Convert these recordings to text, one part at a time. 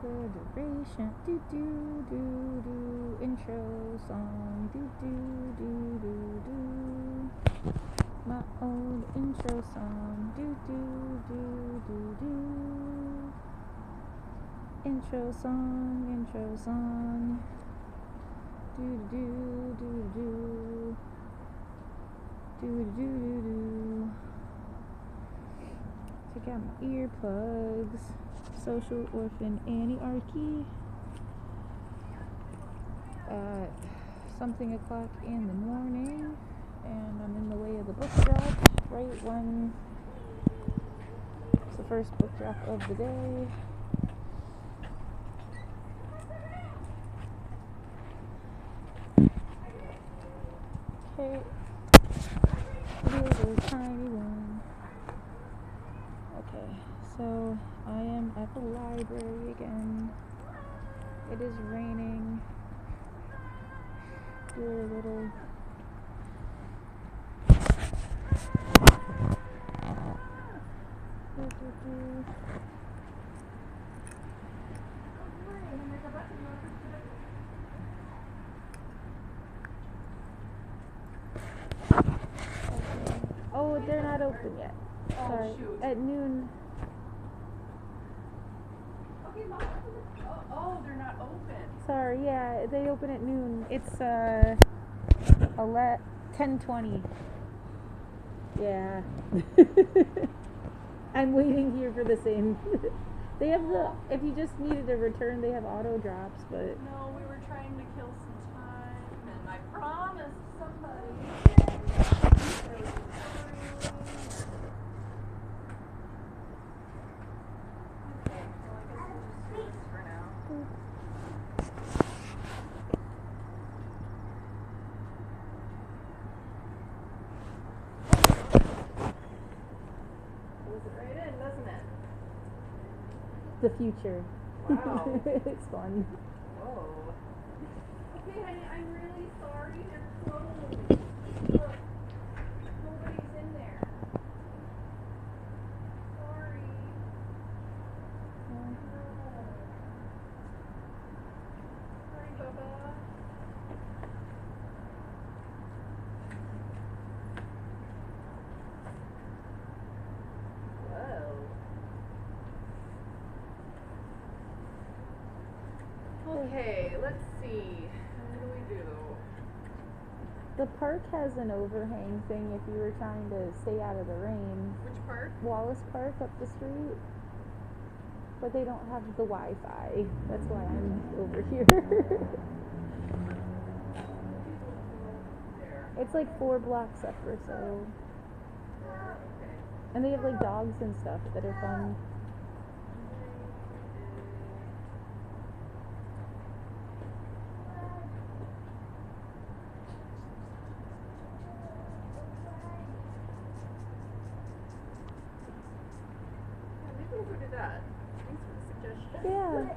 the duration. Do do do do. Intro song. Do do do do do. My old intro song. Do do do do do. Intro song. Intro song. Do do do do. Do do do do. Take out my earplugs. Social Orphan Annie Archie. At something o'clock in the morning, and I'm in the way of the book drop right when it's the first book drop of the day. Okay, here's a tiny one. Okay, so I am at the library again. It is raining. Do a little Oh, they're not open yet. Sorry. At noon. Okay, Mom. Oh, they're not open. Sorry, yeah, they open at noon. It's 10:20. Yeah. I'm waiting here for the same. They have if you just needed a return, they have auto drops, but No, we were trying to kill some time, and I promised somebody. the future. Wow. It's fun. Whoa. Okay, honey, I'm really sorry. They're closed. Look, nobody's in there. Sorry. No. Sorry, Bubba. Whoa. Okay, let's see. What do we do? The park has an overhang thing if you were trying to stay out of the rain. Which part? Wallace Park up the street. But they don't have the Wi-Fi. That's why I'm over here. It's like 4 blocks up or so. And they have like dogs and stuff that are fun. Who did that? Thanks for the suggestion. Yeah.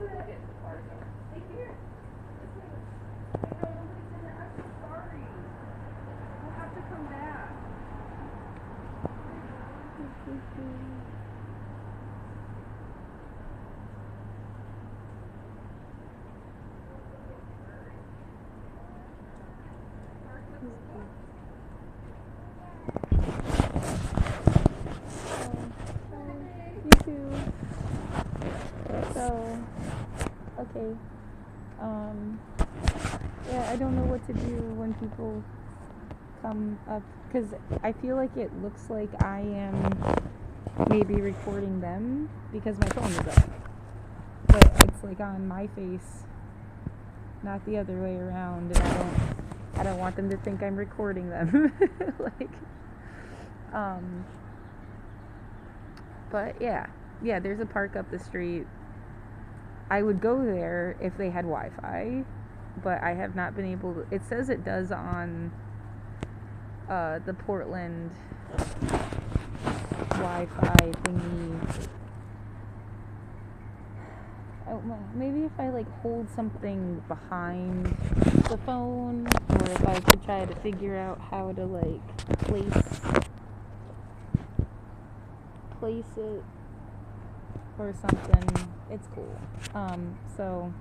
Look at the park. Hey, here. This way. I know nobody's in there. I'm so sorry. We'll have to come back. You too. So, okay. Yeah, I don't know what to do when people come up, because I feel like it looks like I am maybe recording them because my phone is up. But it's like on my face, not the other way around, and I don't want them to think I'm recording them. But yeah, there's a park up the street. I would go there if they had Wi-Fi, but I have not been able to. It says it does on the Portland Wi-Fi thingy. Maybe if I like hold something behind the phone, or if I could try to figure out how to like place it or something. it's cool. So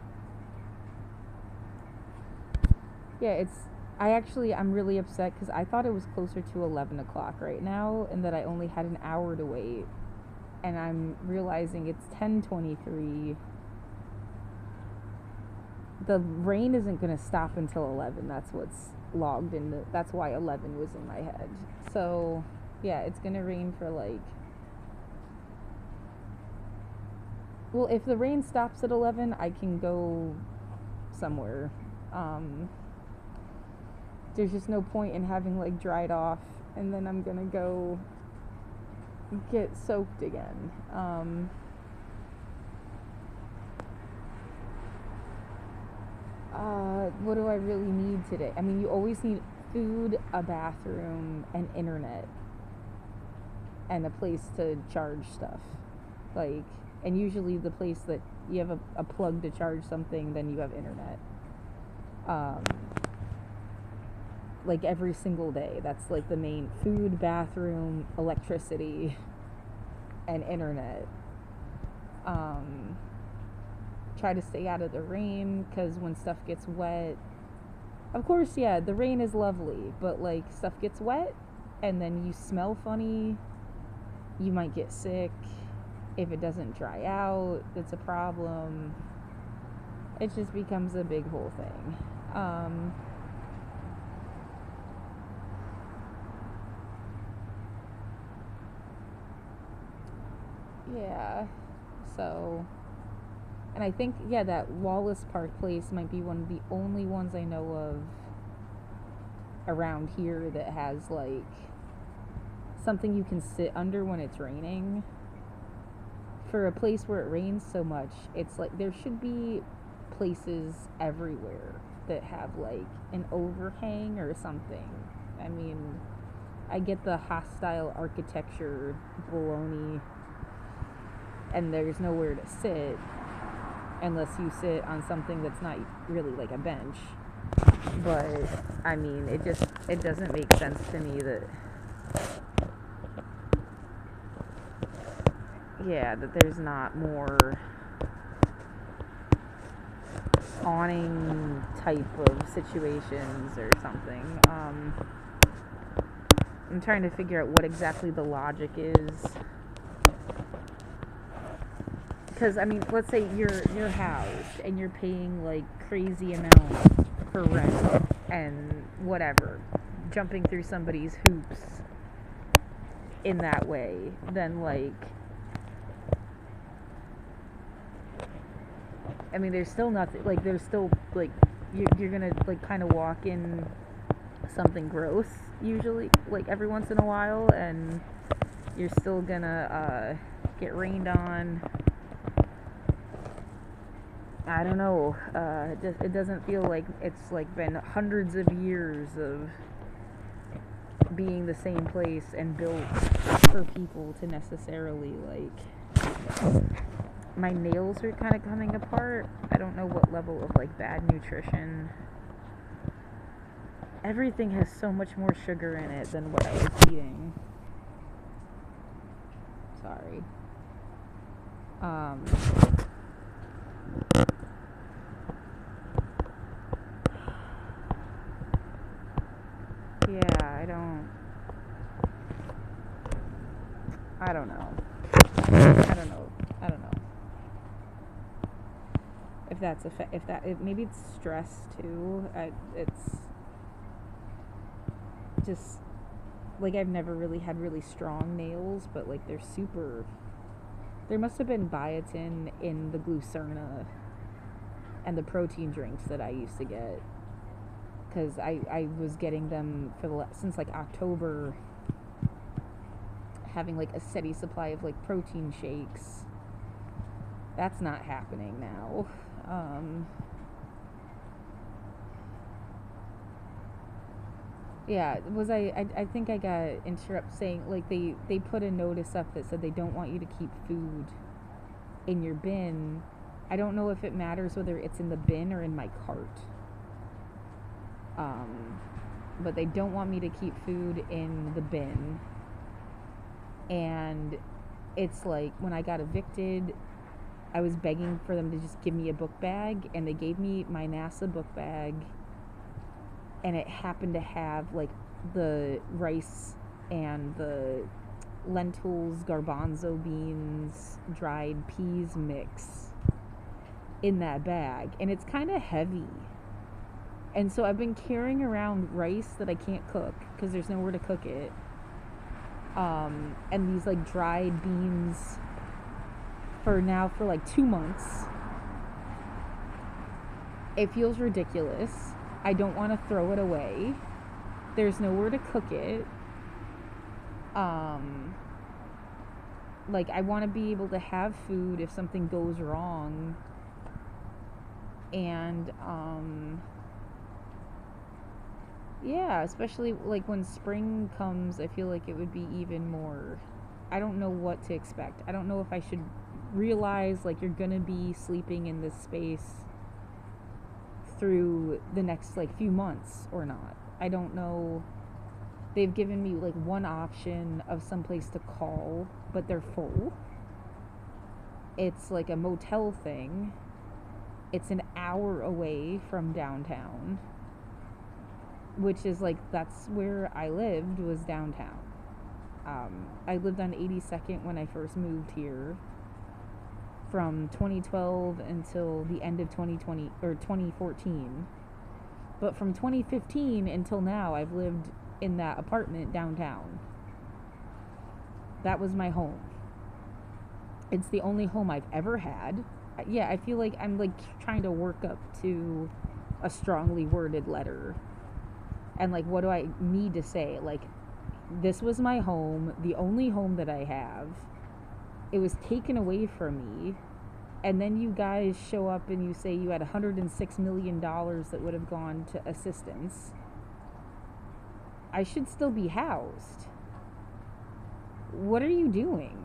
yeah, I'm really upset because I thought it was closer to 11 o'clock right now and that I only had an hour to wait. And I'm realizing it's 10:23. The rain isn't going to stop until 11. That's what's logged in. That's why 11 was in my head. So, yeah, it's going to rain for like... Well, if the rain stops at 11, I can go somewhere. There's just no point in having like dried off and then I'm gonna go get soaked again. What do I really need today? I mean, you always need food, a bathroom, and internet, and a place to charge stuff. Like, and usually the place that you have a plug to charge something, then you have internet. Like every single day. That's like the main: food, bathroom, electricity, and internet. Try to stay out of the rain, because when stuff gets wet, of course, yeah, the rain is lovely, but like stuff gets wet and then you smell funny, you might get sick. If it doesn't dry out, that's a problem. It just becomes a big whole thing. Yeah, so, and I think, yeah, that Wallace Park place might be one of the only ones I know of around here that has like something you can sit under when it's raining. For a place where it rains so much, it's like there should be places everywhere that have like an overhang or something. I mean, I get the hostile architecture baloney, and there's nowhere to sit unless you sit on something that's not really like a bench. But I mean, it doesn't make sense to me that, yeah, that there's not more awning type of situations or something. I'm trying to figure out what exactly the logic is. Because, I mean, let's say you're housed and you're paying like crazy amounts for rent and whatever, jumping through somebody's hoops in that way, then like, I mean, there's still nothing, like, there's still, like, you're gonna, like, kind of walk in something gross, usually, like, every once in a while, and you're still gonna, get rained on. I don't know, it doesn't feel like it's, like, been hundreds of years of being the same place and built for people to necessarily, like... My nails are kind of coming apart. I don't know what level of like bad nutrition. Everything has so much more sugar in it than what I was eating. Sorry. Yeah, I don't know. I don't know. Maybe it's stress too. It's just like I've never really had really strong nails, but like they're super. There must have been biotin in the glucerna and the protein drinks that I used to get, because I was getting them since like October, having like a steady supply of like protein shakes. That's not happening now. Yeah, I think I got interrupted saying, like, they put a notice up that said they don't want you to keep food in your bin. I don't know if it matters whether it's in the bin or in my cart. But they don't want me to keep food in the bin. And it's like, when I got evicted, I was begging for them to just give me a book bag, and they gave me my NASA book bag, and it happened to have like the rice and the lentils, garbanzo beans, dried peas mix in that bag, and it's kind of heavy. And so I've been carrying around rice that I can't cook because there's nowhere to cook it. And these like dried beans for like 2 months. It feels ridiculous. I don't want to throw it away. There's nowhere to cook it. Like, I want to be able to have food if something goes wrong. And, yeah, especially like when spring comes, I feel like it would be even more. I don't know what to expect. I don't know if I should realize like you're gonna be sleeping in this space through the next like few months or not. I don't know. They've given me like one option of some place to call, but they're full. It's like a motel thing. It's an hour away from downtown, which is like, that's where I lived, was downtown. I lived on 82nd when I first moved here from 2012 until the end of 2020 or 2014. But from 2015 until now, I've lived in that apartment downtown. That was my home. It's the only home I've ever had. Yeah, I feel like I'm like trying to work up to a strongly worded letter. And like, what do I need to say? Like, this was my home, the only home that I have. It was taken away from me. And then you guys show up and you say you had $106 million that would have gone to assistance. I should still be housed. What are you doing?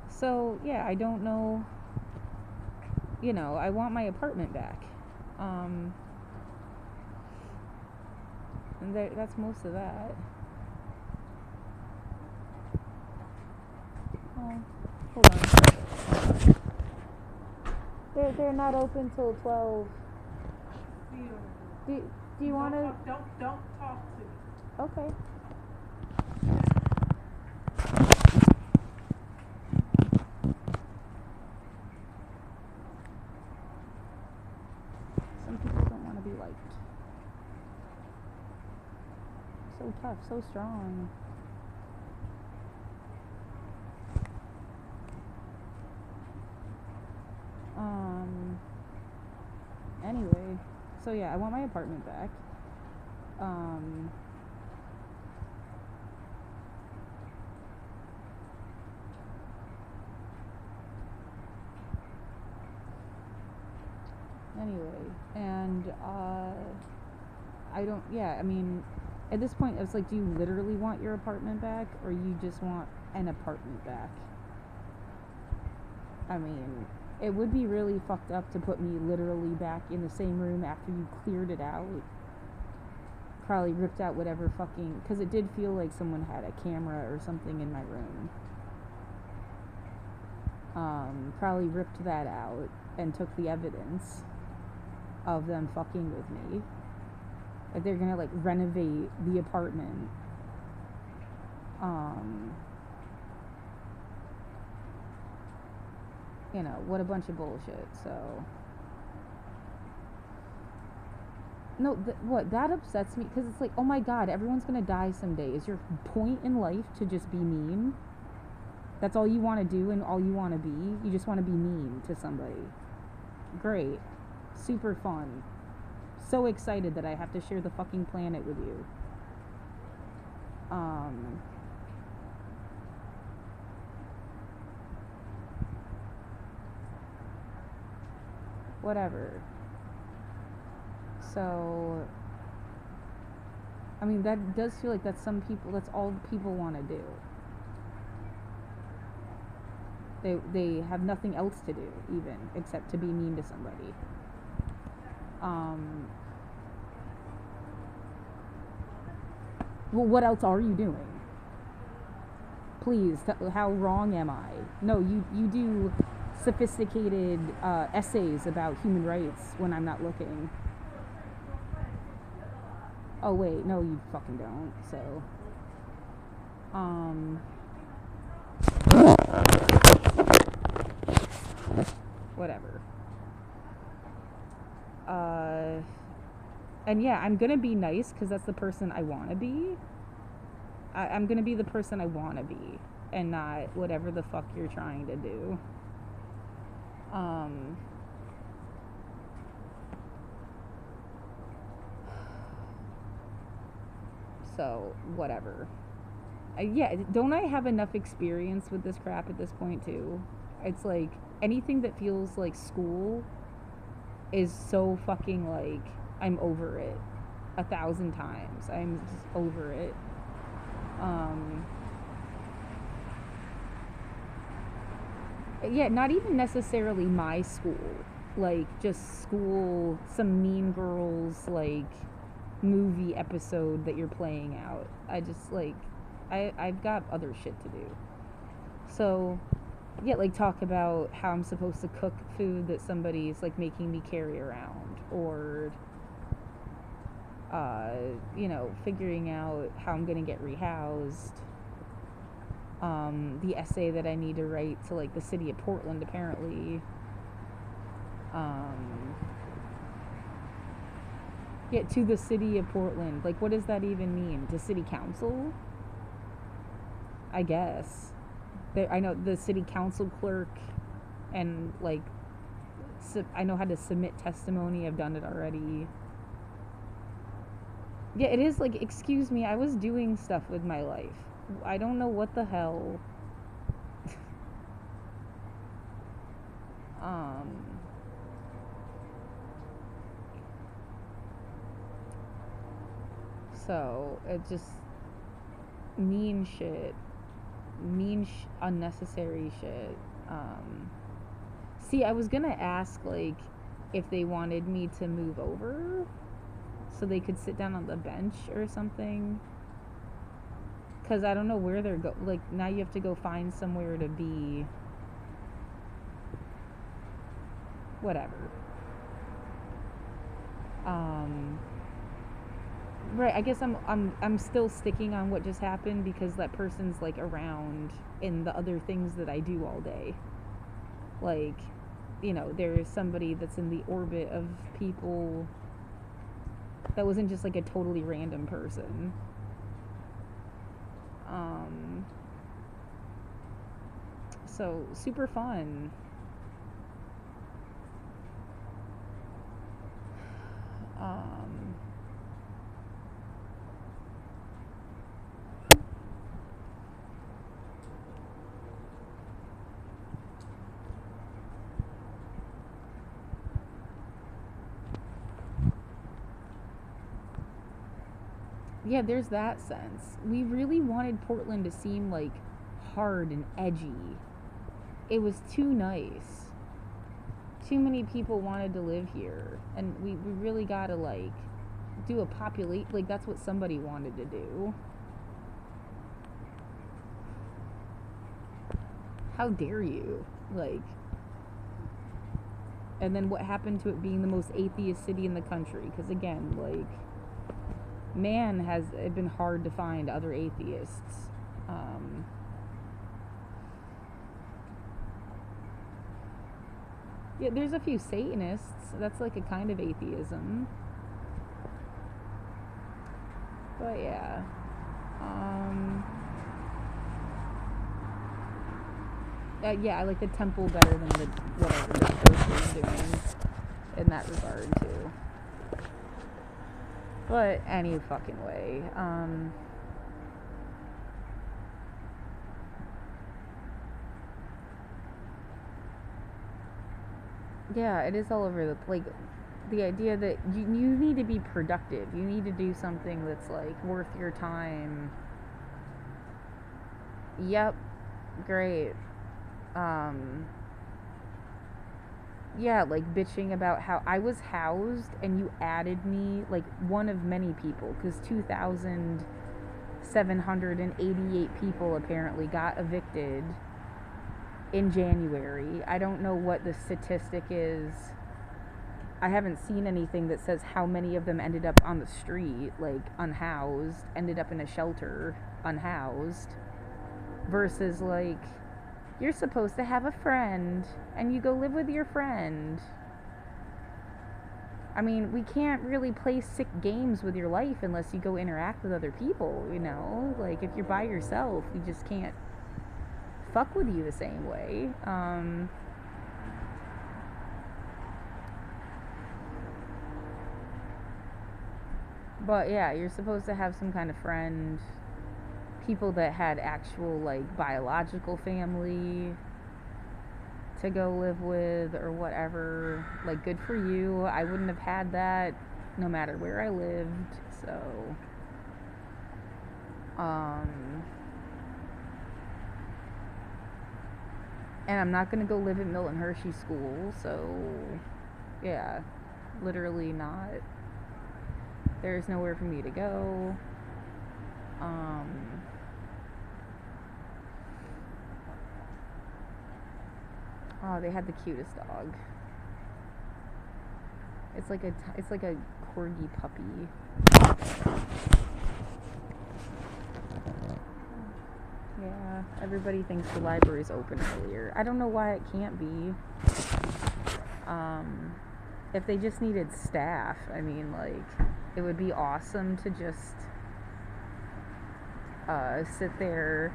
So yeah, I don't know. You know, I want my apartment back. And that's most of that. Oh, hold on. They're not open till 12. Do you want to? Don't talk to me. Okay. Some people don't want to be liked. So tough, so strong. Anyway, so yeah, I want my apartment back. Anyway, and I don't, yeah, I mean, at this point, it's like, do you literally want your apartment back, or you just want an apartment back? I mean, it would be really fucked up to put me literally back in the same room after you cleared it out. Probably ripped out whatever fucking, because it did feel like someone had a camera or something in my room. Probably ripped that out and took the evidence of them fucking with me. Like, they're gonna like renovate the apartment. You know, what a bunch of bullshit. So no, that upsets me, because it's like, oh my god, everyone's gonna die someday. Is your point in life to just be mean? That's all you want to do and all you want to be? You just want to be mean to somebody. Great. Super fun. So excited that I have to share the fucking planet with you. Whatever. So, I mean, that does feel like that's some people, that's all people want to do. They have nothing else to do, even, except to be mean to somebody. Well, what else are you doing? Please, how wrong am I? No, you do sophisticated essays about human rights when I'm not looking. Oh wait, no, you fucking don't. So, whatever. And yeah, I'm gonna be nice because that's the person I want to be. I'm gonna be the person I want to be, and not whatever the fuck you're trying to do. So whatever. Yeah, don't I have enough experience with this crap at this point too? It's like anything that feels like school is so fucking like I'm over it 1,000 times. I'm just over it. Yeah, not even necessarily my school. Like just school, some Mean Girls like movie episode that you're playing out. I just like I've got other shit to do. So yeah, like talk about how I'm supposed to cook food that somebody's like making me carry around, or figuring out how I'm gonna get rehoused. The essay that I need to write to like the city of Portland apparently. Yeah, to the city of Portland. Like, what does that even mean? To city council? I guess. I know the city council clerk, and like, I know how to submit testimony. I've done it already. Yeah, it is like, excuse me, I was doing stuff with my life. I don't know what the hell. So it just mean shit, unnecessary shit. See, I was gonna ask like if they wanted me to move over so they could sit down on the bench or something, because I don't know where they're like now you have to go find somewhere to be. Whatever. Right, I guess I'm still sticking on what just happened because that person's like around in the other things that I do all day. Like, there's somebody that's in the orbit of people that wasn't just like a totally random person. So super fun. Yeah, there's that sense. We really wanted Portland to seem like hard and edgy. It was too nice. Too many people wanted to live here, and we really gotta like do a populate, like that's what somebody wanted to do. How dare you? Like, and then what happened to it being the most atheist city in the country? Because again, like, man, has it been hard to find other atheists. Yeah, there's a few Satanists. That's like a kind of atheism. But yeah. Yeah, I like the temple better than the whatever the church is doing in that regard too. But any fucking way. Yeah, it is all over the like the idea that you need to be productive. You need to do something that's like worth your time. Yep, great. Yeah, like bitching about how I was housed and you added me like one of many people because 2,000 788 people apparently got evicted in January. I don't know what the statistic is. I haven't seen anything that says how many of them ended up on the street, like unhoused, ended up in a shelter, unhoused, versus like you're supposed to have a friend and you go live with your friend. I mean, we can't really play sick games with your life unless you go interact with other people, you know? Like, if you're by yourself, we just can't fuck with you the same way. But yeah, you're supposed to have some kind of friend, people that had actual, like, biological family to go live with or whatever. Like, good for you. I wouldn't have had that no matter where I lived. So and I'm not gonna go live at Milton Hershey School, so yeah, literally not. There's nowhere for me to go. Oh, they had the cutest dog. It's like a corgi puppy. Yeah, everybody thinks the library's open earlier. I don't know why it can't be. If they just needed staff, I mean, like, it would be awesome to just sit there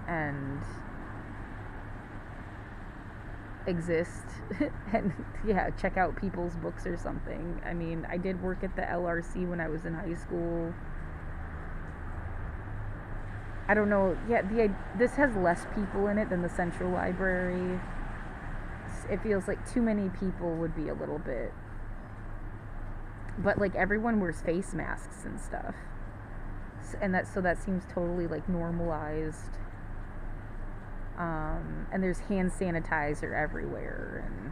and exist and yeah, check out people's books or something. I mean, I did work at the LRC when I was in high school. I don't know. Yeah, this has less people in it than the Central Library. It feels like too many people would be a little bit. But like everyone wears face masks and stuff, and that seems totally like normalized. And there's hand sanitizer everywhere, and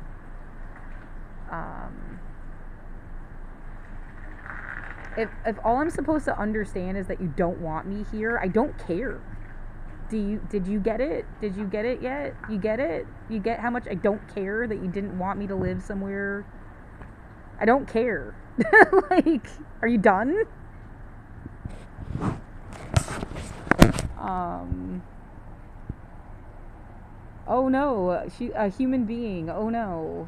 if all I'm supposed to understand is that you don't want me here, I don't care. Did you get it? Did you get it yet? You get it? You get how much I don't care that you didn't want me to live somewhere? I don't care. Like, are you done? Oh no, a human being. Oh no.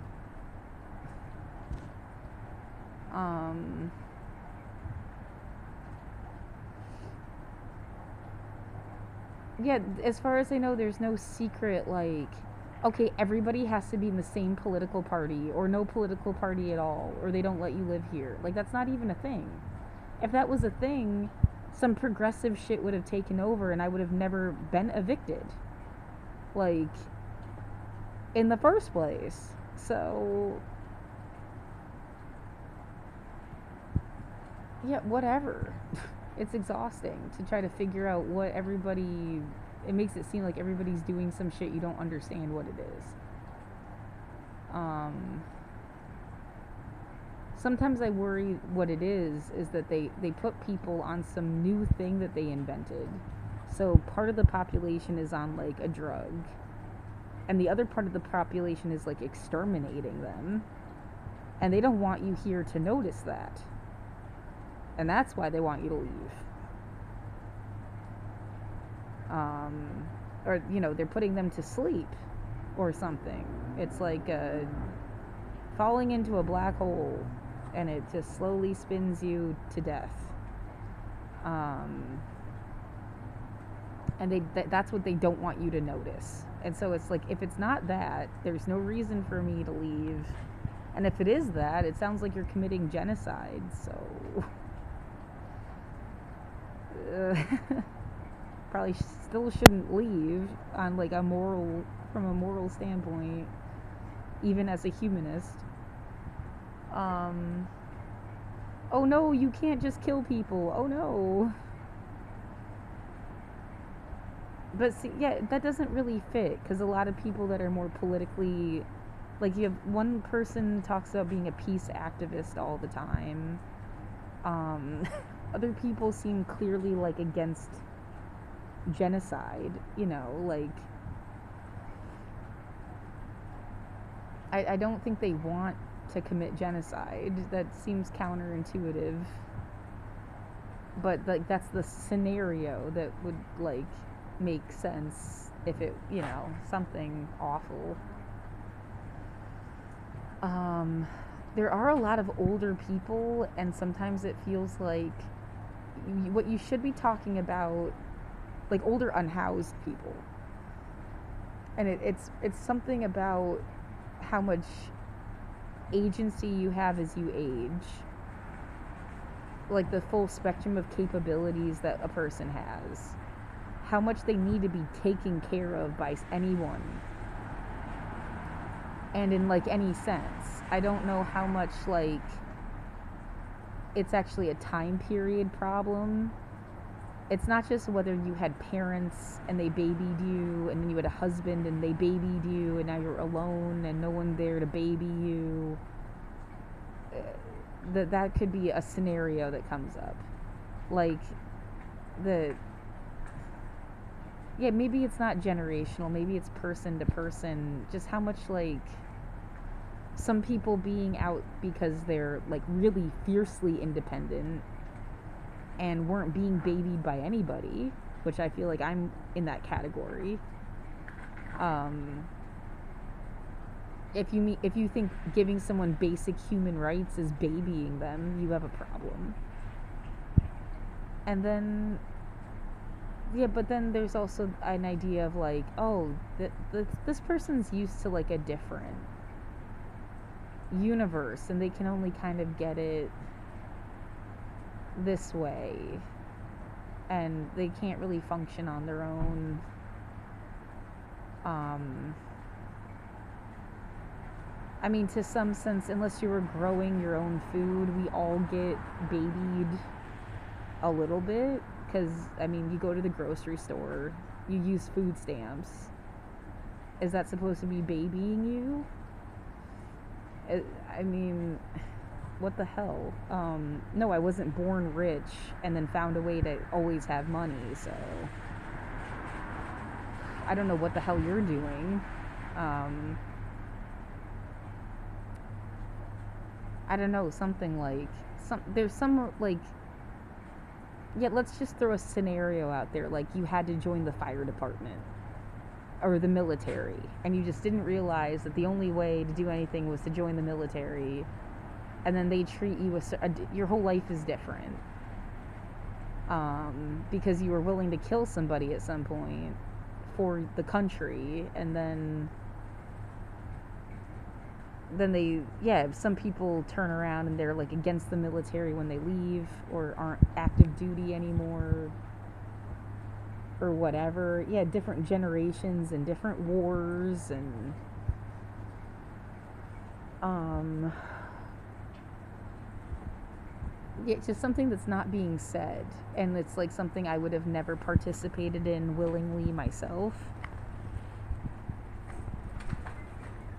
Yeah, as far as I know, there's no secret, like, okay, everybody has to be in the same political party, or no political party at all, or they don't let you live here. Like, that's not even a thing. If that was a thing, some progressive shit would have taken over and I would have never been evicted. Like, in the first place. So, yeah, whatever. It's exhausting to try to figure out what everybody... It makes it seem like everybody's doing some shit you don't understand what it is. Sometimes I worry what it is that they put people on some new thing that they invented. So part of the population is on like a drug, and the other part of the population is like exterminating them, and they don't want you here to notice that. And that's why they want you to leave. Or, you know, they're putting them to sleep or something. It's like falling into a black hole, and it just slowly spins you to death. And that's what they don't want you to notice. And so it's like, if it's not that, there's no reason for me to leave. And if it is that, it sounds like you're committing genocide, so... probably still shouldn't leave on like from a moral standpoint, even as a humanist. Oh no, you can't just kill people. Oh no. But see, yeah, that doesn't really fit, because a lot of people that are more politically, like, you have one person talks about being a peace activist all the time. other people seem clearly like against genocide, you know, like I don't think they want to commit genocide. That seems counterintuitive. But like that's the scenario that would like make sense if it, you know, something awful. There are a lot of older people, and sometimes it feels like what you should be talking about, like older unhoused people. And it's something about how much agency you have as you age, like the full spectrum of capabilities that a person has, how much they need to be taken care of by anyone, and in like any sense. I don't know how much like it's actually a time period problem. It's not just whether you had parents and they babied you, and then you had a husband and they babied you, and now you're alone and no one there to baby you. That could be a scenario that comes up. Like yeah, maybe it's not generational, maybe it's person to person, just how much like some people being out because they're like really fiercely independent and weren't being babied by anybody, which I feel like I'm in that category. If you think giving someone basic human rights is babying them, you have a problem. And then yeah, but then there's also an idea of like, oh, this person's used to like a different universe and they can only kind of get it this way, and they can't really function on their own. I mean, to some sense, unless you were growing your own food, we all get babied a little bit, because I mean, you go to the grocery store, you use food stamps. Is that supposed to be babying you? I mean, what the hell? No, I wasn't born rich and then found a way to always have money, so I don't know what the hell you're doing. I don't know, something like there's some like, yeah, let's just throw a scenario out there, like you had to join the fire department or the military, and you just didn't realize that the only way to do anything was to join the military, and then they treat you your whole life is different, because you were willing to kill somebody at some point for the country, and then some people turn around and they're like against the military when they leave, or aren't active duty anymore, or whatever. Yeah, different generations and different wars, and yeah, it's just something that's not being said, and it's like something I would have never participated in willingly myself,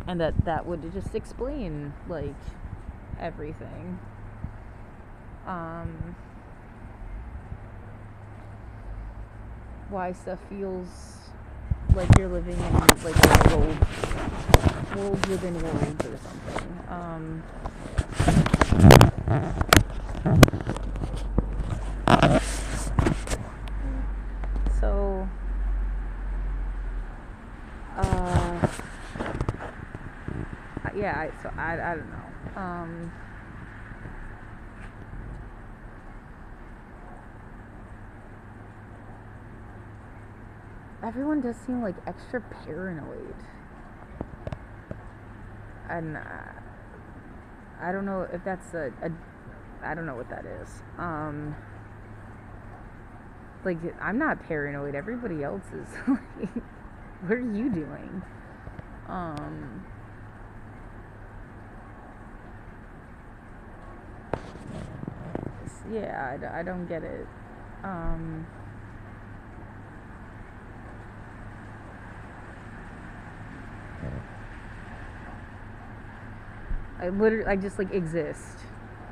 and that would just explain like everything. Why stuff feels like you're living in like a world within worlds or something. So yeah, I don't know. Everyone does seem like extra paranoid, and I don't know if that's I don't know what that is. Like, I'm not paranoid. Everybody else is. Like, what are you doing? Yeah, I don't get it. I just like exist.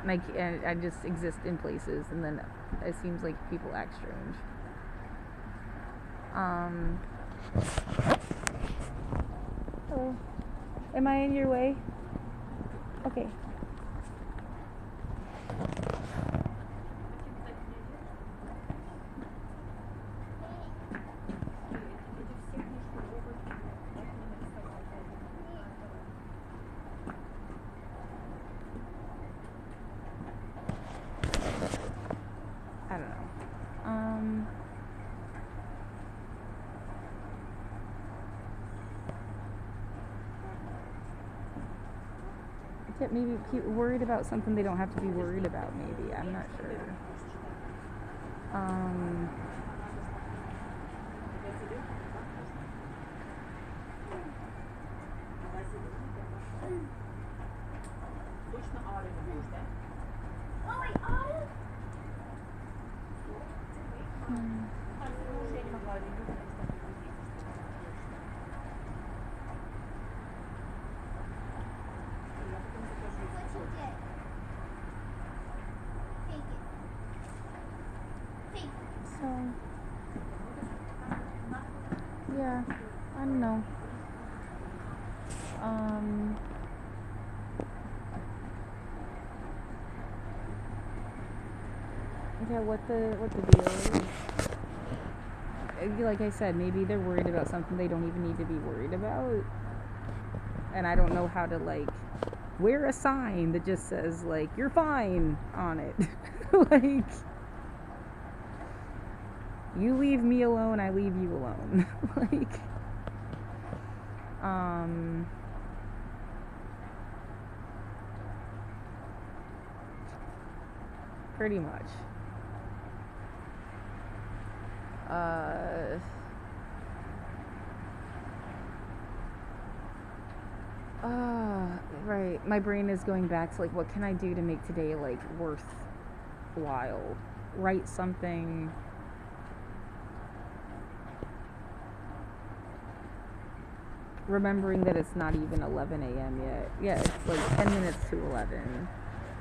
and I just exist in places, and then it seems like people act strange. Hello. Am I in your way? Okay. I don't know. Maybe people worried about something they don't have to be worried about, maybe. I'm not sure. Yeah, I don't know. Yeah, what the deal is. Like I said, maybe they're worried about something they don't even need to be worried about. And I don't know how to, like, wear a sign that just says, like, you're fine on it. Like, you leave me alone, I leave you alone. Like, pretty much. Right. My brain is going back to, like, what can I do to make today, like, worthwhile? Write something. Remembering that it's not even 11 a.m. yet. Yeah, it's like 10 minutes to 11.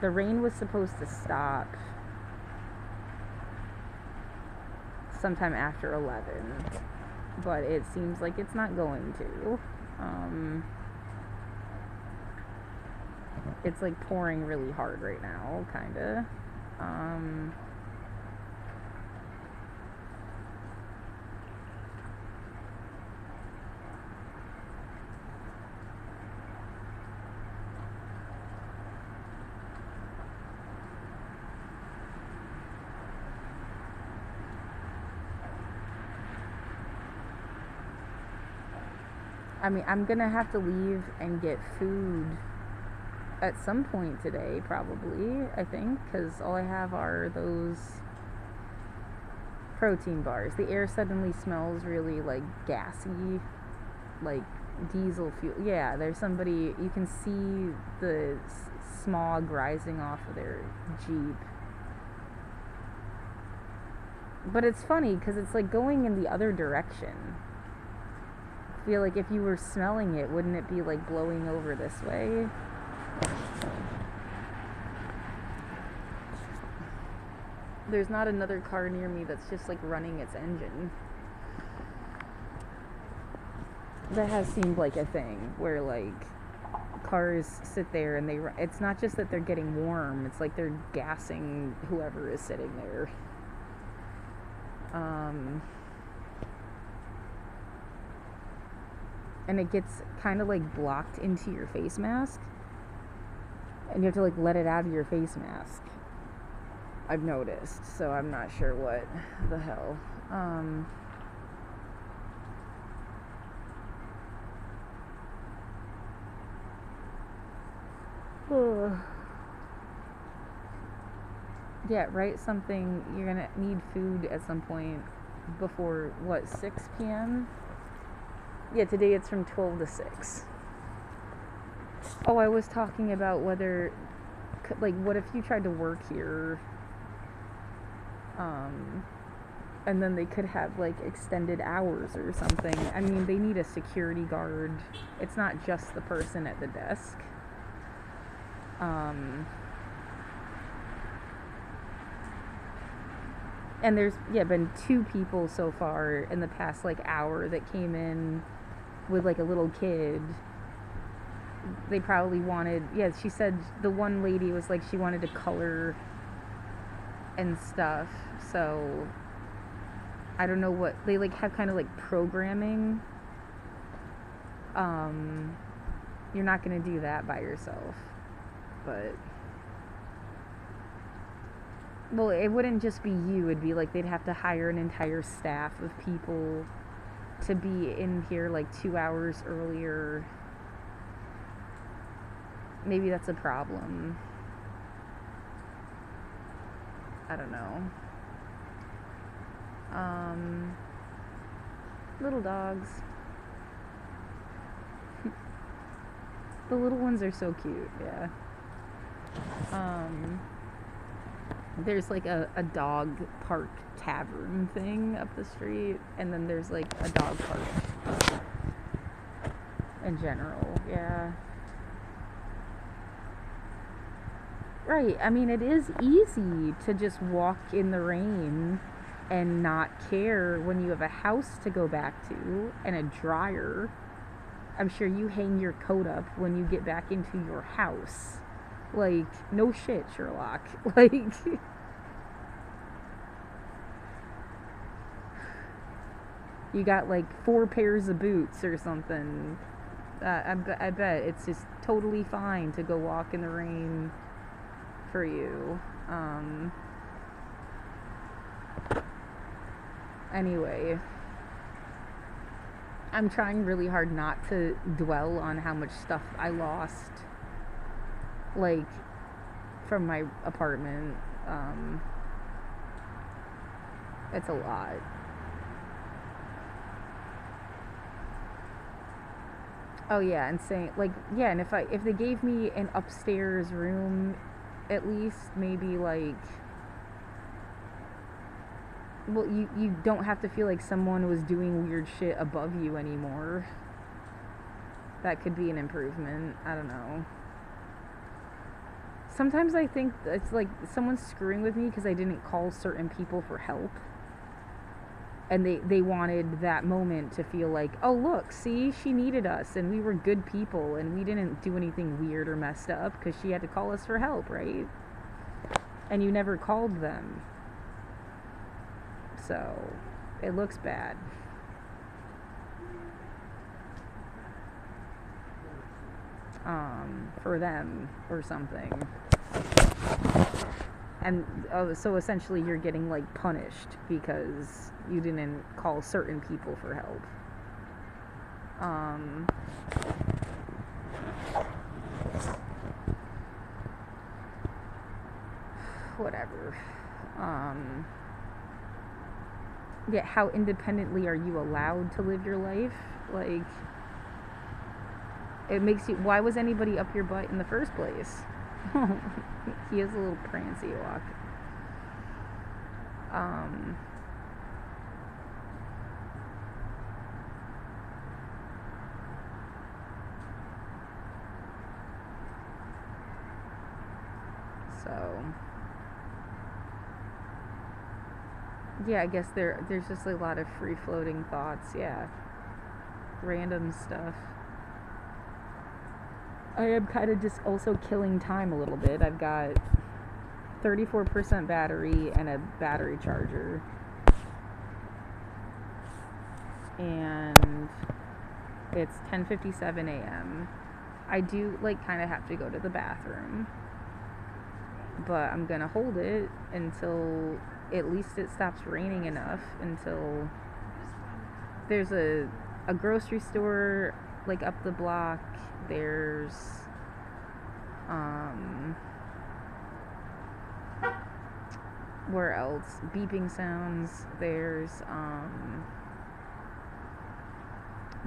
The rain was supposed to stop sometime after 11, but it seems like it's not going to. It's like pouring really hard right now, kinda. I mean, I'm gonna have to leave and get food at some point today, probably, I think, because all I have are those protein bars. The air suddenly smells really, like, gassy, like diesel fuel. Yeah, there's somebody, you can see the smog rising off of their Jeep. But it's funny, because it's, like, going in the other direction. I feel like if you were smelling it, wouldn't it be, like, blowing over this way? There's not another car near me that's just, like, running its engine. That has seemed like a thing where, like, cars sit there and it's not just that they're getting warm, it's like they're gassing whoever is sitting there. And it gets kind of, like, blocked into your face mask, and you have to, like, let it out of your face mask, I've noticed, so I'm not sure what the hell. Yeah, write something. You're gonna need food at some point before, what, 6 p.m.? Yeah, today it's from 12 to 6. Oh, I was talking about whether, like, what if you tried to work here, and then they could have, like, extended hours or something. I mean, they need a security guard. It's not just the person at the desk. And there's been 2 people so far in the past like hour that came in with like a little kid. They probably wanted, she said the one lady was like she wanted to color and stuff. So I don't know what they like have kind of like programming. You're not going to do that by yourself. But well, it wouldn't just be you. It'd be like they'd have to hire an entire staff of people to be in here like 2 hours earlier. Maybe that's a problem. I don't know. Little dogs. The little ones are so cute, yeah. There's like a dog park tavern thing up the street, and then there's like a dog park in general, yeah. Right, I mean, it is easy to just walk in the rain and not care when you have a house to go back to and a dryer. I'm sure you hang your coat up when you get back into your house. Like, no shit, Sherlock. Like, you got like 4 pairs of boots or something. I bet it's just totally fine to go walk in the rain for you. Anyway, I'm trying really hard not to dwell on how much stuff I lost, like, from my apartment. It's a lot. Oh yeah, and saying like, yeah, and if they gave me an upstairs room, at least maybe like, well, you don't have to feel like someone was doing weird shit above you anymore. That could be an improvement. I don't know. Sometimes I think it's like someone's screwing with me because I didn't call certain people for help. And they wanted that moment to feel like, oh, look, see, she needed us and we were good people and we didn't do anything weird or messed up because she had to call us for help, right? And you never called them. So it looks bad. For them or something. And so essentially you're getting like punished because you didn't call certain people for help. Whatever. Yeah, how independently are you allowed to live your life? Like, it makes you, why was anybody up your butt in the first place? He has a little prancy walk. So yeah, I guess there's just a lot of free floating thoughts, yeah. Random stuff. I am kind of just also killing time a little bit. I've got 34% battery and a battery charger. And it's 10:57 a.m. I do like kind of have to go to the bathroom. But I'm going to hold it until at least it stops raining enough, until there's a grocery store like up the block. There's where else? Beeping sounds. There's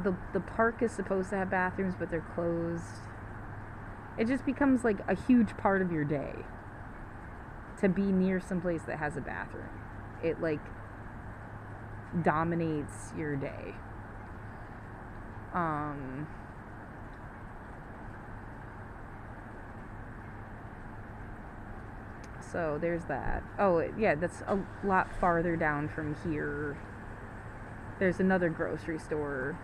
the park is supposed to have bathrooms, but they're closed. It just becomes like a huge part of your day to be near someplace that has a bathroom. It like dominates your day. So there's that. Oh, yeah, that's a lot farther down from here. There's another grocery store.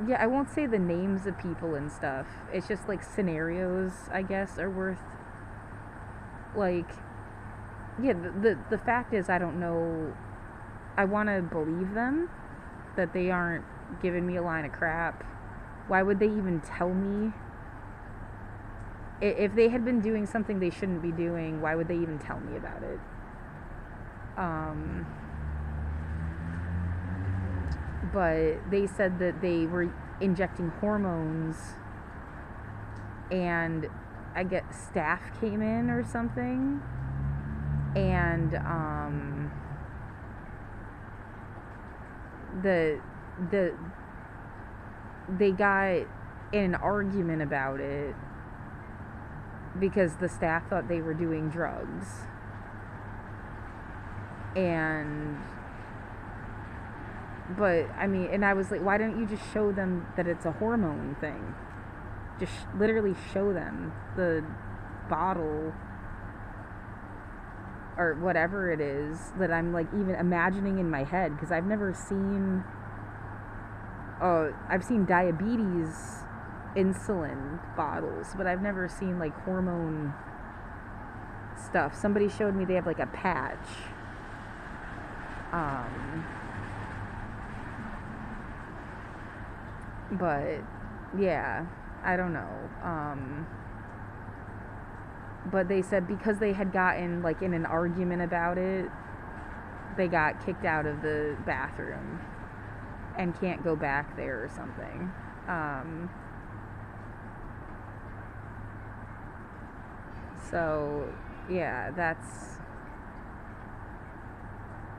Yeah, I won't say the names of people and stuff. It's just like scenarios, I guess, are worth, like, yeah, the fact is, I don't know. I want to believe them that they aren't giving me a line of crap. Why would they even tell me? If they had been doing something they shouldn't be doing, why would they even tell me about it? But they said that they were injecting hormones, and I guess staff came in or something, and they got in an argument about it because the staff thought they were doing drugs. But I mean, and I was like, why don't you just show them that it's a hormone thing? Just literally show them the bottle or whatever it is that I'm like even imagining in my head, because I've never seen. I've seen diabetes insulin bottles, but I've never seen like hormone stuff. Somebody showed me they have like a patch. But yeah, I don't know. But they said because they had gotten like in an argument about it, they got kicked out of the bathroom and can't go back there or something. So yeah, that's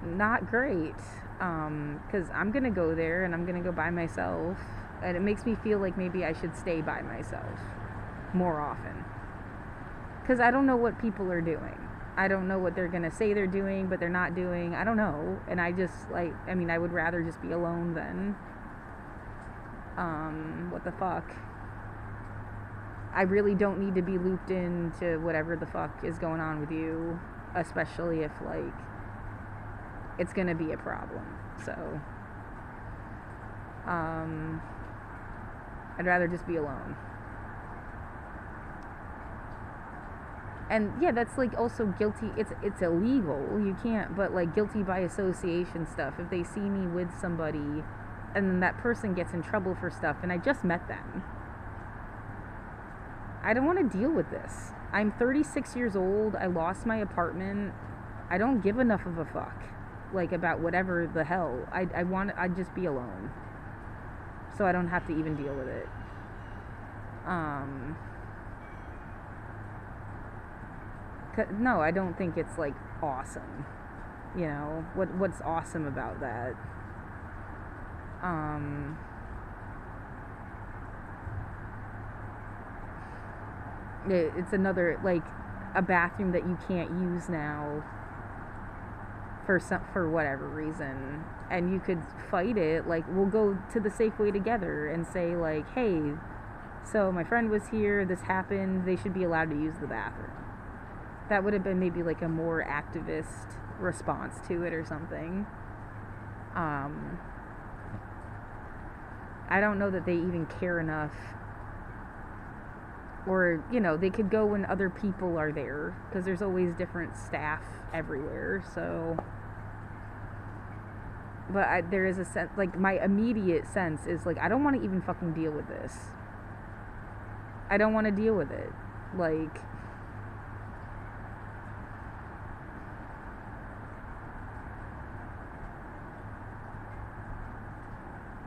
not great, because I'm gonna go there and I'm gonna go by myself, and it makes me feel like maybe I should stay by myself more often, because I don't know what people are doing. I don't know what they're gonna say they're doing, but they're not doing. I don't know, and I just like, I mean, I would rather just be alone than what the fuck. I really don't need to be looped into whatever the fuck is going on with you, especially if like it's gonna be a problem. So I'd rather just be alone. And yeah, that's like also guilty. It's illegal. You can't, but like guilty by association stuff. If they see me with somebody and then that person gets in trouble for stuff and I just met them, I don't want to deal with this. I'm 36 years old. I lost my apartment. I don't give enough of a fuck, like, about whatever the hell. I'd just be alone, so I don't have to even deal with it. No, I don't think it's like awesome. You know what's awesome about that? It's another, like, a bathroom that you can't use now for whatever reason, and you could fight it. Like, we'll go to the Safeway together and say like, hey, so my friend was here, this happened, they should be allowed to use the bathroom. That would have been maybe like a more activist response to it or something. I don't know that they even care enough. Or, you know, they could go when other people are there, because there's always different staff everywhere. So, but there is a sense, like, my immediate sense is like, I don't want to even fucking deal with this. I don't want to deal with it. Like,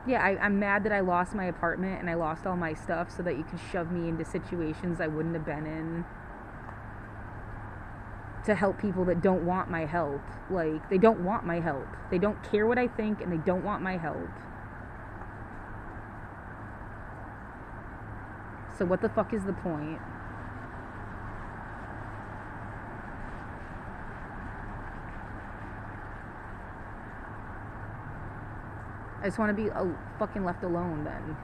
yeah, I'm mad that I lost my apartment and I lost all my stuff so that you could shove me into situations I wouldn't have been in to help people that don't want my help. Like, they don't want my help. They don't care what I think, and they don't want my help. So what the fuck is the point? I just want to be fucking left alone then.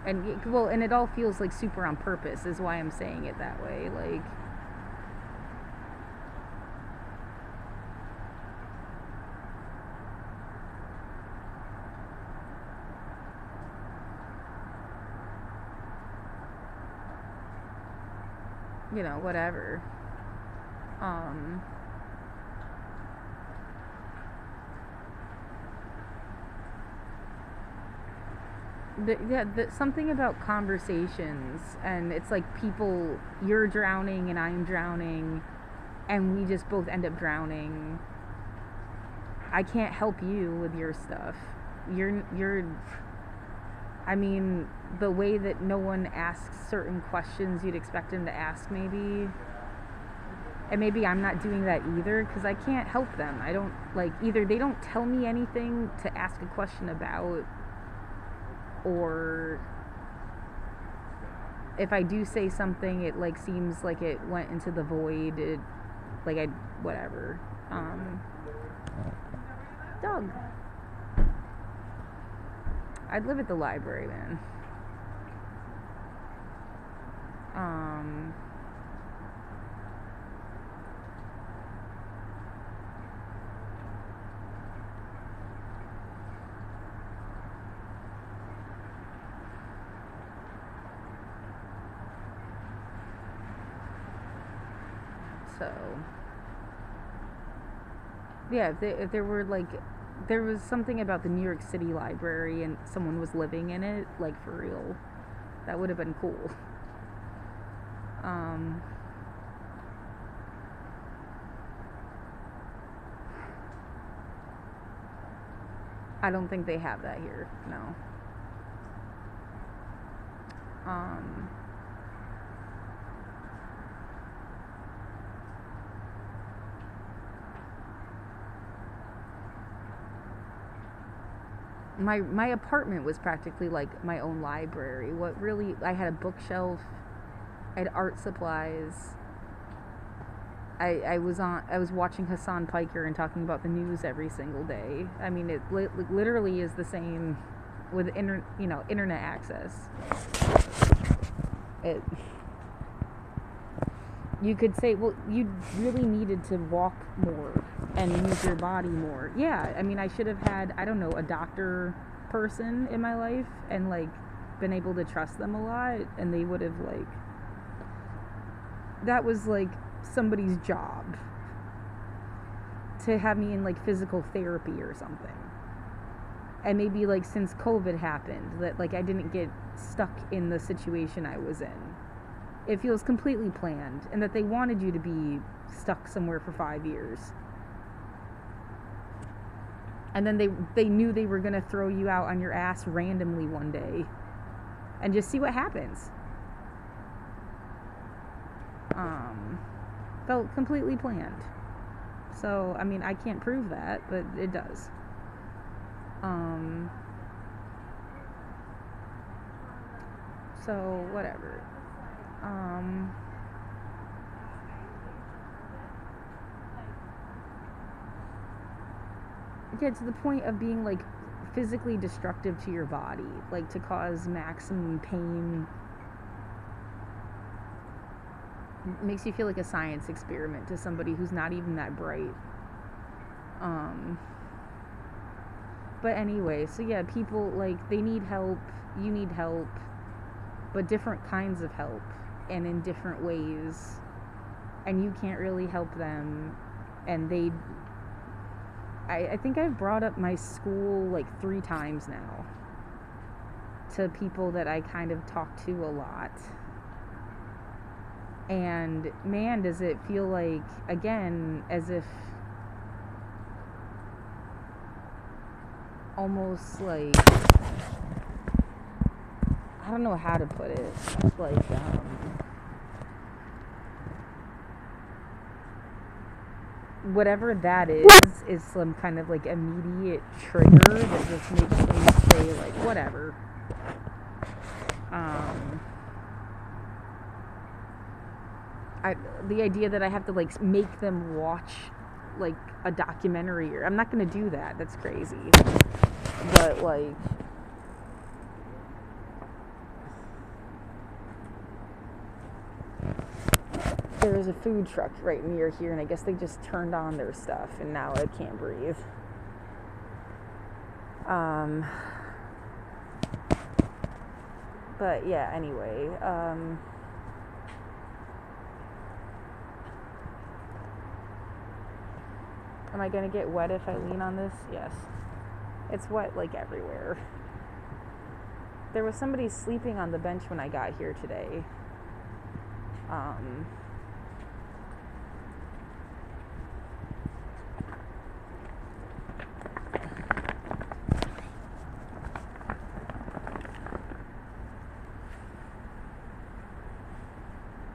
And it all feels like super on purpose is why I'm saying it that way. Like, you know, whatever. Something about conversations, and it's like people, you're drowning and I'm drowning, and we just both end up drowning. I can't help you with your stuff. I mean, the way that no one asks certain questions you'd expect them to ask, maybe. And maybe I'm not doing that either, because I can't help them. I don't, like, either they don't tell me anything to ask a question about, or if I do say something, it, like, seems like it went into the void. Whatever. Dog. I'd live at the library, man. So, yeah, if there were, like, there was something about the New York City library and someone was living in it, like, for real, that would have been cool. I don't think they have that here, no. My apartment was practically like my own library. I had a bookshelf, I had art supplies. I was watching Hassan Piker and talking about the news every single day. I mean, it literally is the same with internet access. You could say, well, you really needed to walk more and use your body more. Yeah, I mean, I should have had, I don't know, a doctor person in my life and, like, been able to trust them a lot, and they would have, like, that was, like, somebody's job to have me in, like, physical therapy or something. And maybe, like, since COVID happened, that, like, I didn't get stuck in the situation I was in. It feels completely planned, and that they wanted you to be stuck somewhere for 5 years. And then they knew they were going to throw you out on your ass randomly one day and just see what happens. Felt completely planned. So, I mean, I can't prove that, but it does. So, whatever. Yeah, to the point of being, like, physically destructive to your body, like, to cause maximum pain. It makes you feel like a science experiment to somebody who's not even that bright. But anyway, so yeah, people, like, they need help, you need help, but different kinds of help, and in different ways, and you can't really help them, and I think I've brought up my school, like, 3 times now to people that I kind of talk to a lot. And man, does it feel like, again, as if almost like, I don't know how to put it, like, whatever that is some kind of, like, immediate trigger that just makes me say, like, whatever. The idea that I have to, like, make them watch, like, a documentary, or I'm not gonna do that. That's crazy. But, like, there was a food truck right near here, and I guess they just turned on their stuff, and now I can't breathe. But yeah, anyway, am I gonna get wet if I lean on this? Yes. It's wet like everywhere. There was somebody sleeping on the bench when I got here today.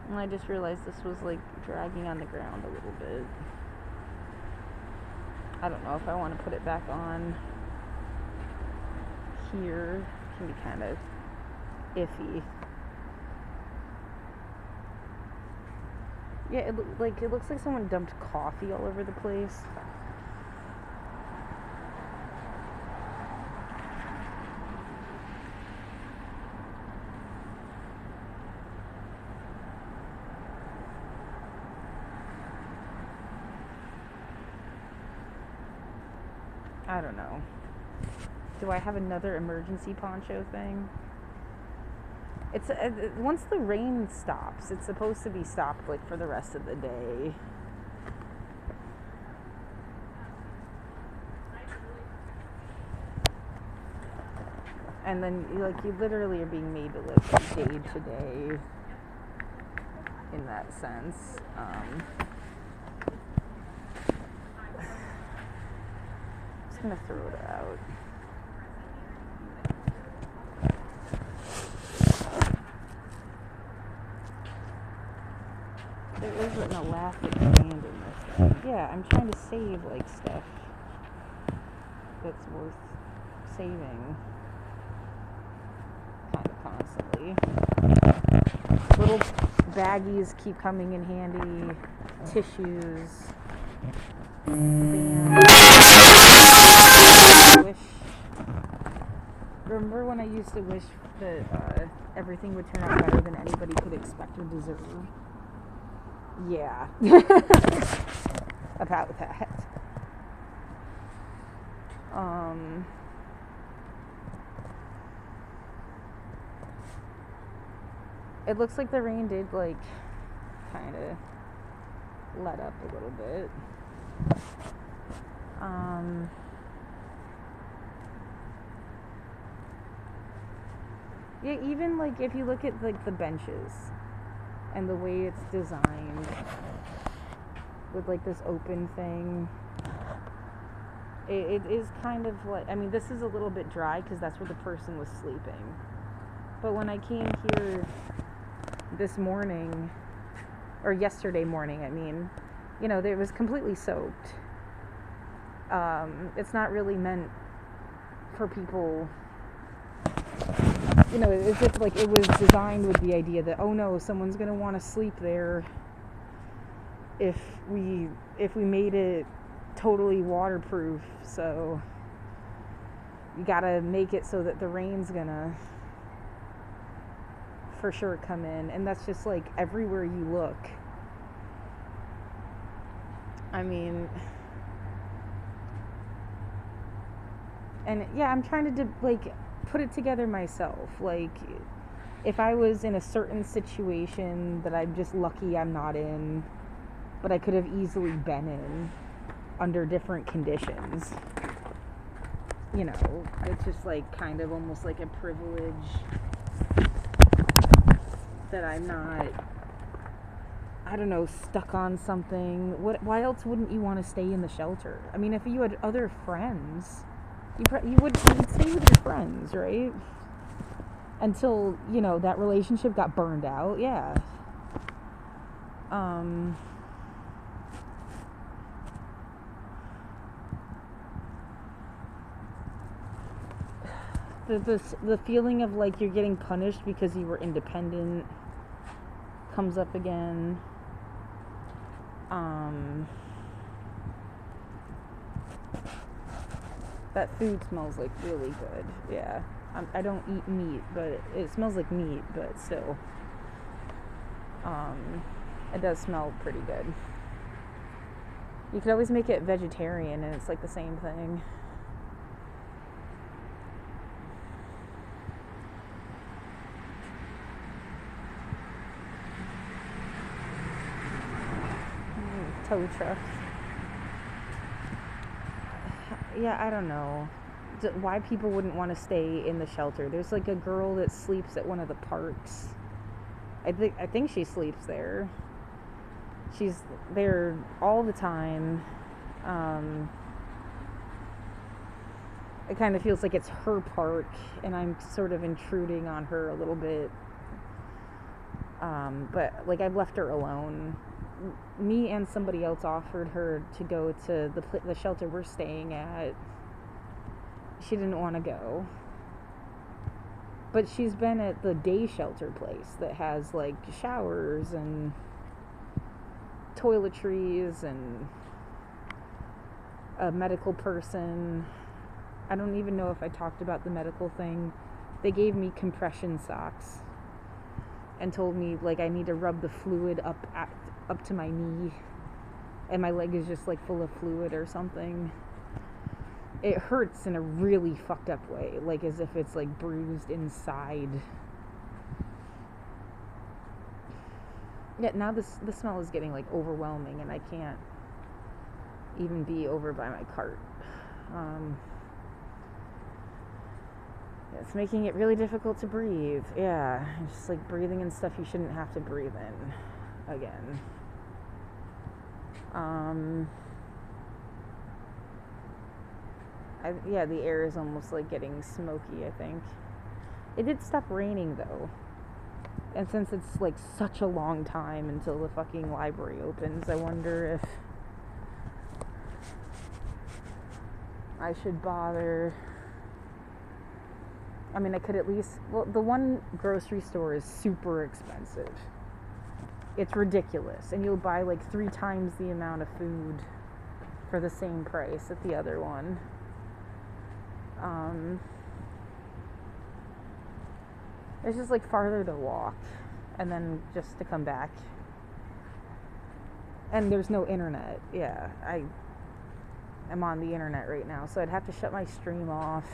And I just realized this was like dragging on the ground a little bit. I don't know if I want to put it back on here. It can be kind of iffy. Yeah, it looks like someone dumped coffee all over the place. I don't know. Do I have another emergency poncho thing? It's once the rain stops, it's supposed to be stopped like for the rest of the day. And then you literally are being made to live from day to day in that sense. Just gonna throw it out. There isn't an elastic band in this thing. Yeah, I'm trying to save like stuff that's worth saving kind of constantly. Little baggies keep coming in handy. Tissues. Remember when I used to wish that everything would turn out better than anybody could expect or deserve? Yeah. About that. It looks like the rain did like kind of let up a little bit. Yeah, even like if you look at like the benches and the way it's designed with like this open thing, it is kind of like, I mean, this is a little bit dry because that's where the person was sleeping. But when I came here this morning, or yesterday morning, I mean, you know, it was completely soaked. It's not really meant for people, you know, as if like it was designed with the idea that, oh no, someone's gonna want to sleep there if we made it totally waterproof, so you gotta make it so that the rain's gonna for sure come in. And that's just like everywhere you look. I mean, and yeah, I'm trying to like put it together myself. Like, if I was in a certain situation that I'm just lucky I'm not in, but I could have easily been in under different conditions, you know, it's just like kind of almost like a privilege that I'm not, I don't know, stuck on something. Why else wouldn't you want to stay in the shelter? I mean, if you had other friends, you would stay with your friends, right? Until, you know, that relationship got burned out. Yeah. The feeling of like you're getting punished because you were independent comes up again. That food smells like really good. Yeah, I don't eat meat, but it smells like meat, but still. It does smell pretty good. You could always make it vegetarian and it's like the same thing. Tow truck. Yeah, I don't know why people wouldn't want to stay in the shelter. There's like a girl that sleeps at one of the parks. I think she sleeps there. She's there all the time. It kind of feels like it's her park, and I'm sort of intruding on her a little bit. But like I've left her alone. Me and somebody else offered her to go to the shelter we're staying at. She didn't want to go. But she's been at the day shelter place that has like showers and toiletries and a medical person. I don't even know if I talked about the medical thing. They gave me compression socks and told me like I need to rub the fluid up to my knee, and my leg is just like full of fluid or something. It hurts in a really fucked up way, like as if it's like bruised inside. Yeah, now the smell is getting like overwhelming, and I can't even be over by my cart. It's making it really difficult to breathe. Yeah, just like breathing in stuff you shouldn't have to breathe in again. The air is almost like getting smoky, I think. It did stop raining though. And since it's like such a long time until the fucking library opens, I wonder if I should bother. I mean, I could at least... Well, the one grocery store is super expensive. It's ridiculous. And you'll buy like 3 times the amount of food for the same price at the other one. It's just like farther to walk and then just to come back. And there's no internet. Yeah, I'm on the internet right now, so I'd have to shut my stream off,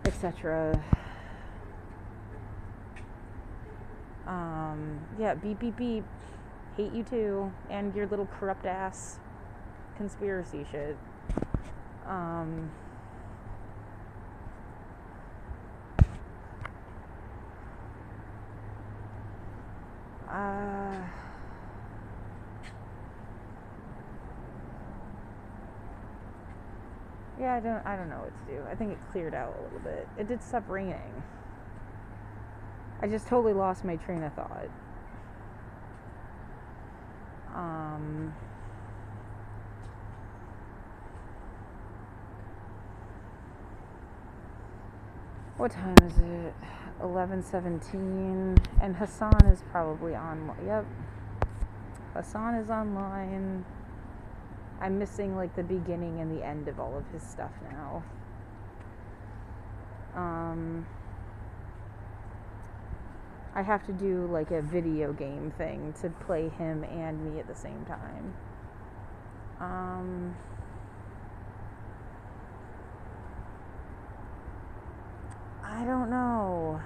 etc. Yeah, beep beep beep. Hate you too, and your little corrupt ass conspiracy shit. Yeah, I don't know what to do. I think it cleared out a little bit. It did stop raining. I just totally lost my train of thought. What time is it? 11:17, and Hassan is probably on. Yep, Hassan is online. I'm missing like the beginning and the end of all of his stuff now. I have to do like a video game thing to play him and me at the same time. I don't know.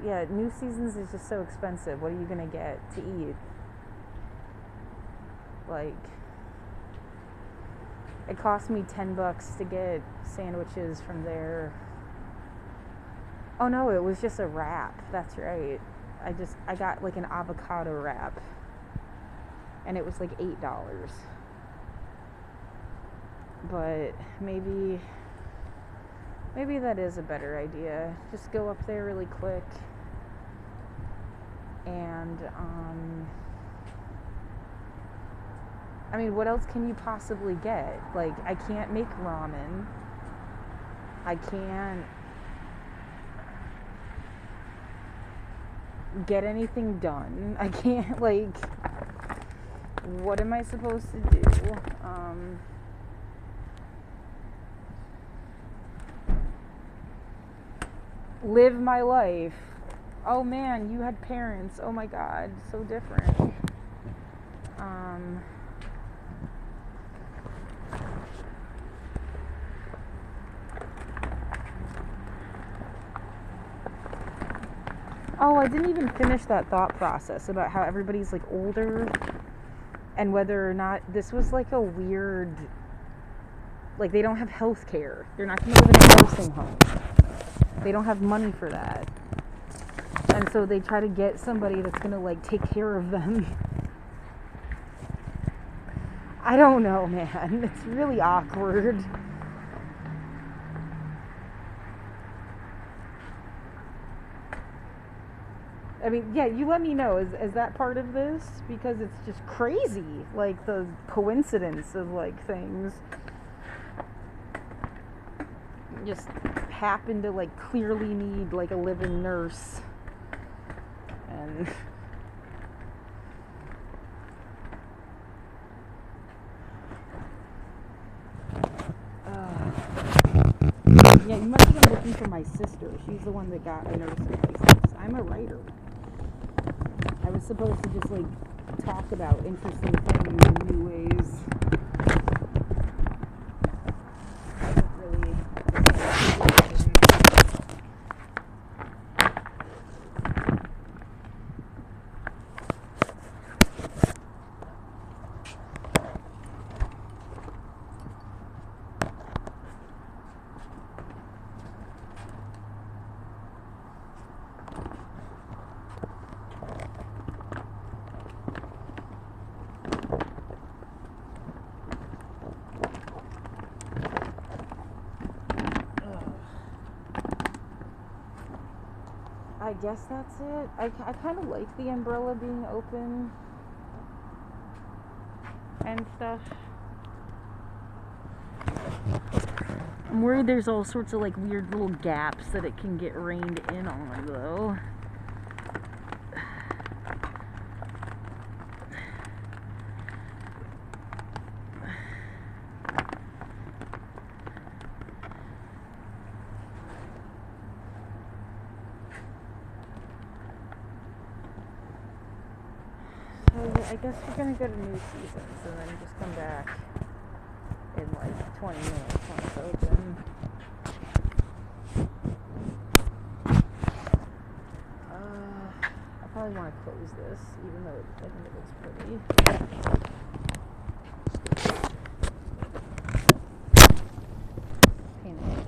Yeah, New Seasons is just so expensive. What are you gonna get to eat? Like, it cost me $10 to get sandwiches from there. Oh no, it was just a wrap. That's right. I got like an avocado wrap, and it was like $8. But maybe that is a better idea. Just go up there really quick, and I mean, what else can you possibly get? Like, I can't make ramen. I can't get anything done. I can't, like, what am I supposed to do? Live my life. Oh man, you had parents. Oh my god, so different. Oh, I didn't even finish that thought process about how everybody's like older and whether or not this was like a weird, like they don't have health care. They're not going to live in a nursing home. They don't have money for that. And so they try to get somebody that's going to like take care of them. I don't know, man. It's really awkward. I mean, yeah, you let me know. Is that part of this? Because it's just crazy. Like the coincidence of like things just happen to like clearly need like a living nurse. And yeah, you must have been looking for my sister. She's the one that got a nursing license. I'm a writer. I was supposed to just like talk about interesting things in new ways. I guess that's it. I kind of like the umbrella being open and stuff. I'm worried there's all sorts of like weird little gaps that it can get rained in on though. I guess we're gonna go to new seasons and then just come back in like 20 minutes when it's open. I probably want to close this, even though I think it looks pretty. Painful.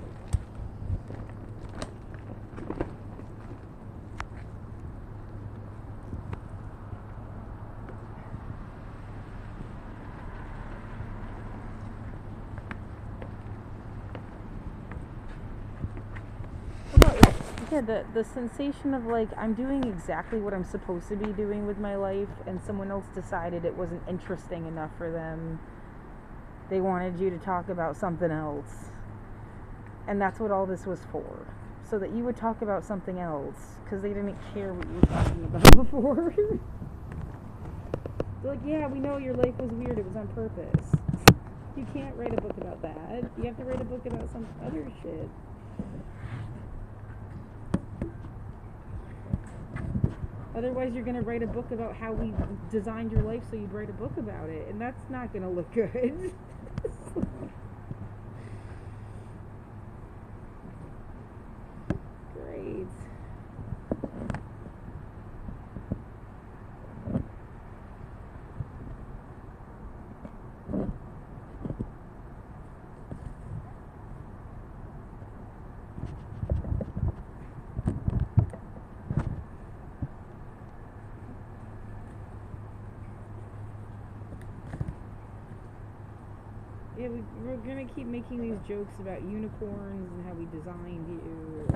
Yeah, the sensation of like I'm doing exactly what I'm supposed to be doing with my life and someone else decided it wasn't interesting enough for them. They wanted you to talk about something else. And that's what all this was for. So that you would talk about something else because they didn't care what you were talking about before. They're like, yeah, we know your life was weird. It was on purpose. You can't write a book about that. You have to write a book about some other shit. Otherwise, you're going to write a book about how we designed your life so you'd write a book about it. And that's not going to look good. Great. Yeah, we're gonna keep making these jokes about unicorns and how we designed you.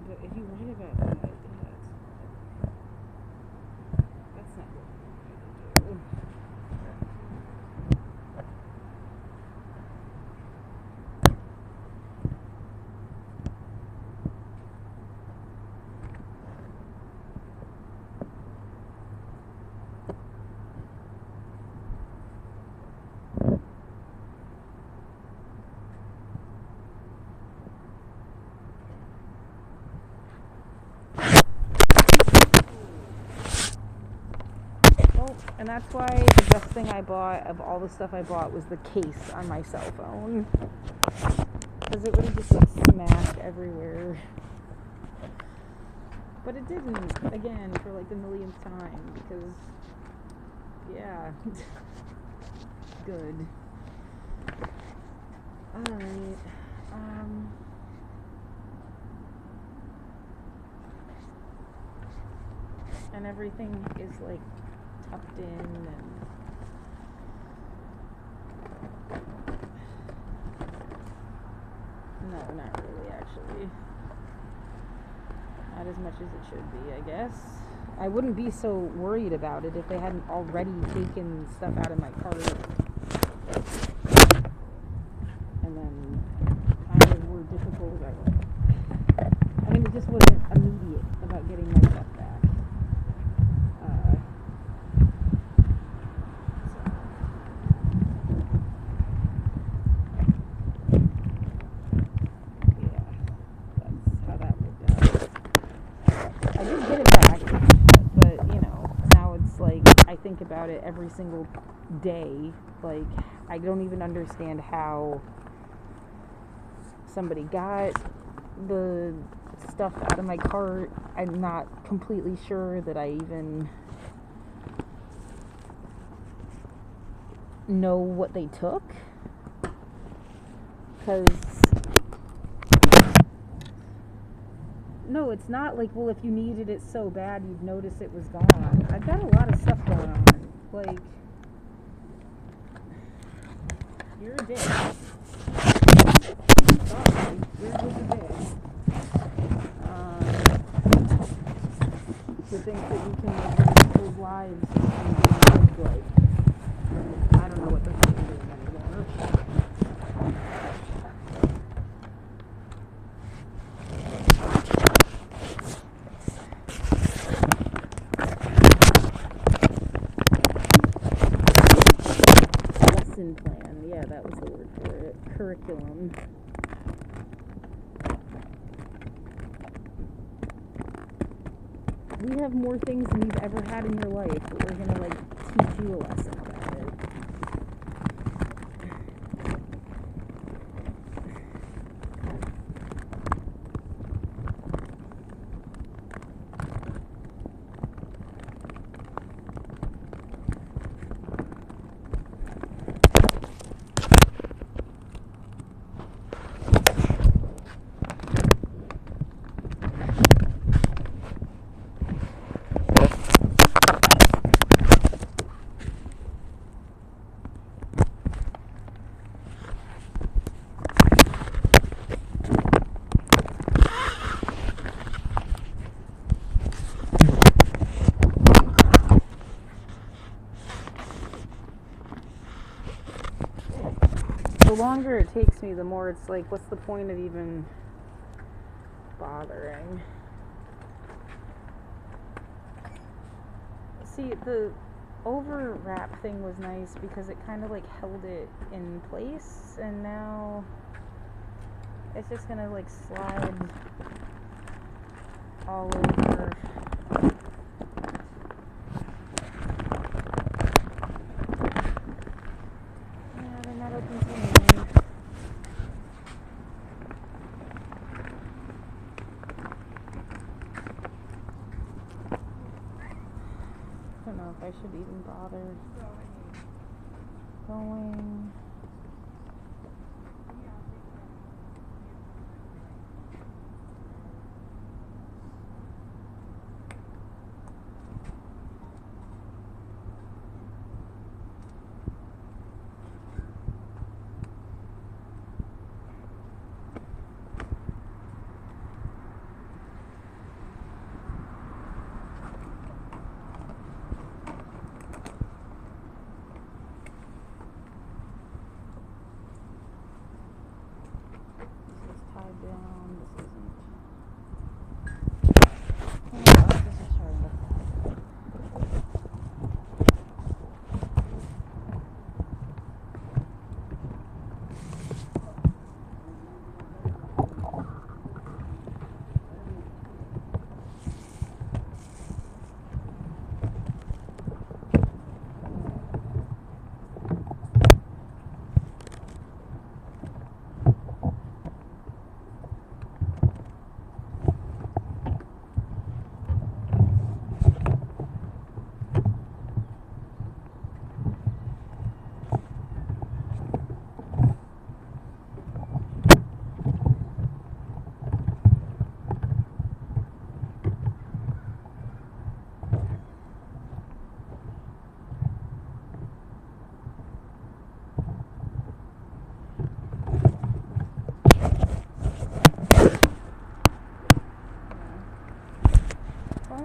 But if you write about that, that's not what we wanted to do. And that's why the best thing I bought of all the stuff I bought was the case on my cell phone. Because it would have just like smashed everywhere. But it didn't, again, for like the millionth time. Because, yeah. Good. Alright. And everything is like tucked in and no, not really actually. Not as much as it should be, I guess. I wouldn't be so worried about it if they hadn't already taken stuff out of my cart and then kind of were difficult about it. I mean, it just wasn't immediate about getting my stuff back. Think about it every single day. Like, I don't even understand how somebody got the stuff out of my cart. I'm not completely sure that I even know what they took, because no, it's not like, well, if you needed it so bad you'd notice it was gone. I've got a lot of stuff going on. Like, you're a dick. Sorry, you're just a dick. To think that you can live people's lives and be like, I don't know what they're doing anymore. Plan, yeah, that was the word for it. Curriculum. We have more things than you've ever had in your life, but we're gonna like teach you a lesson about it. The longer it takes me, the more it's like, what's the point of even bothering? See, the overwrap thing was nice because it kind of like held it in place, and now it's just gonna like slide all over. Yeah, they're not open to me. I don't know if I should even bother going.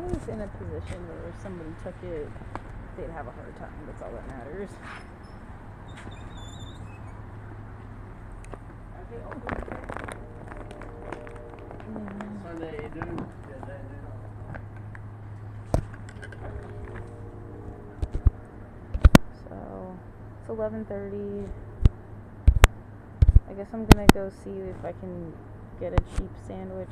was in a position where if somebody took it, they'd have a hard time. That's all that matters. Sunday noon. So it's 11:30. I guess I'm gonna go see if I can get a cheap sandwich.